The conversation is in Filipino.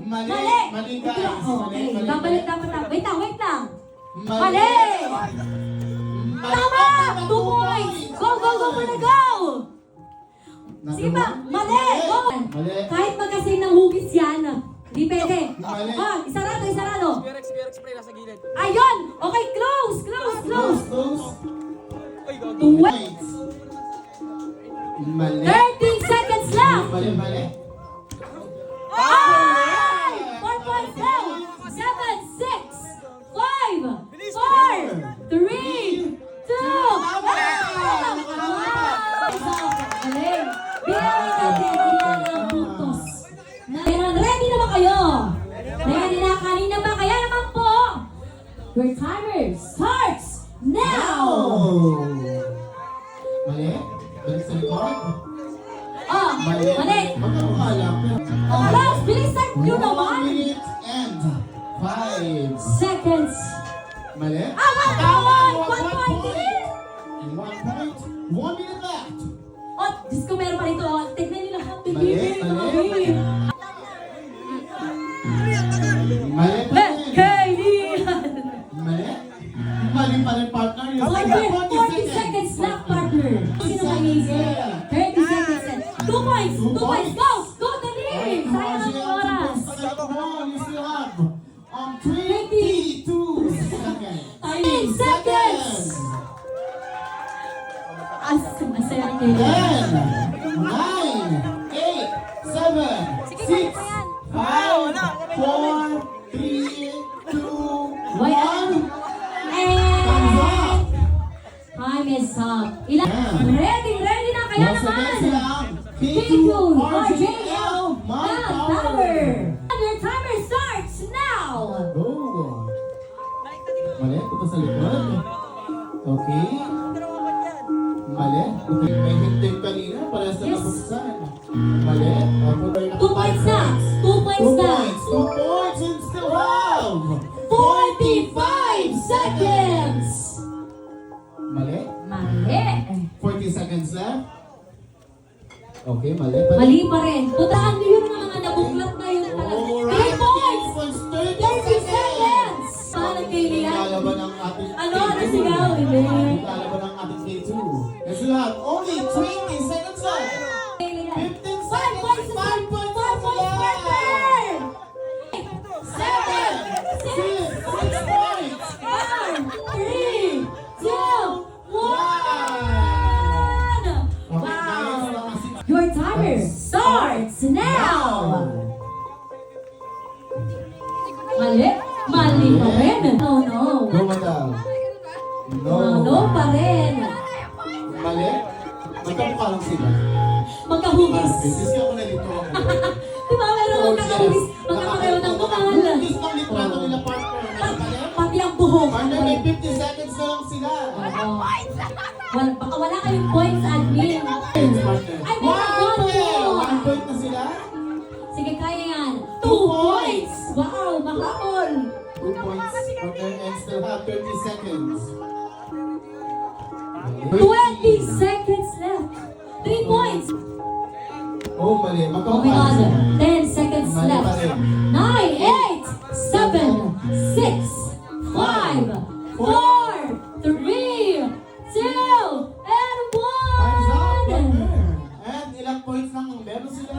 Mali. Mali. Mali guys. Okay, Mali. babalik dapat. Wait lang. Mali. Mali! Tama! 2 points! Go, go, go, go, go! Sige pa, mali! Go! Mali. Kahit magkasing ng hugis yan, di pwede. Mali. Oh, isarado. Spirex spray nasa gilid. Ayun! Okay, close! Close. 20 Points. Mali. 13 seconds left! Mali. Ay! 4 points now! 7, 6, 5, 4, 3, 2, 1! Galing! Bilangin natin ilan ang puntos. Ready na ba kayo? Ready na? Kanina ba? Kaya naman po! Your timer starts now! Mali. Balik sa likod. Oh, Mali. mali! Magkakala. Close! Bilisan nyo 1 naman! minute and 5 Seconds! Mali. 1 point! 1 point din! 1 point. 1 minute left. Oh, Diyos ko, meron pa rito. Tignan nyo lang. Mali. Mali pa rin. Mali. Mali pa rin, partner. You still have 40 seconds left, partner. Sino ka easy? 30 seconds left. 2 points! 2 points! Go! Go, dali! Sayang ang oras. You still have 22 seconds. 10 seconds! Masaya ang kayo. 10, 9, 8, 7, 6, 5, 4, 3, 2, 1. Time is up. Ready na kaya Once again naman. sila, K2, RJL, My Power. Your timer starts now. Oh. Mali, punta sa likod. Okay. Mali. May hintay kanina para sa Yes. nabuksan. Mali. 2 points na. 2 points 2 na. points. 2 points and still have 45 seconds. Mali. Mali. 40 seconds left. Okay, mali. Mali pa rin. Tutahan niyo yun ang mga nabuklat na yun talaga. 3 points. 30 seconds. Parang kay Lian. Lalaban ang ating Ano? Nasigaw? Hindi. Lalaban ang ating K2. And still have only 20 seconds left. 15 seconds. 5 points. 5 points, partner. 7, 6, 6 points. 5, 3, 2, 1. Wow. Your timer starts now. Mali? Mali pa rin. No. Go, madam. No pa rin. Mali? Magkamukha lang sila. Magkahugis. Kasi ako nalito ako. Di ba meron magkakahugis? Magkakaroon ng bukal. Hugis ng litrato nila, partner. Mali? Pati ang buhok. Partner, may 50 seconds na lang sila. Baka wala kayong points, admin. Ay, may 1 nag-1 point na sila. Sige, kaya yan. 2 points! Wow, makapon! 2 points, partner, and still have 30 seconds. 20 seconds left. 3 points. Oh, mali. Moving Magkamukha on. sila. 10 seconds Mali pa left. rin. 9, 8, 7, 6, 5, 4, 3, 2, and Time's up, 1. partner. And ilang points lang ang meron sila?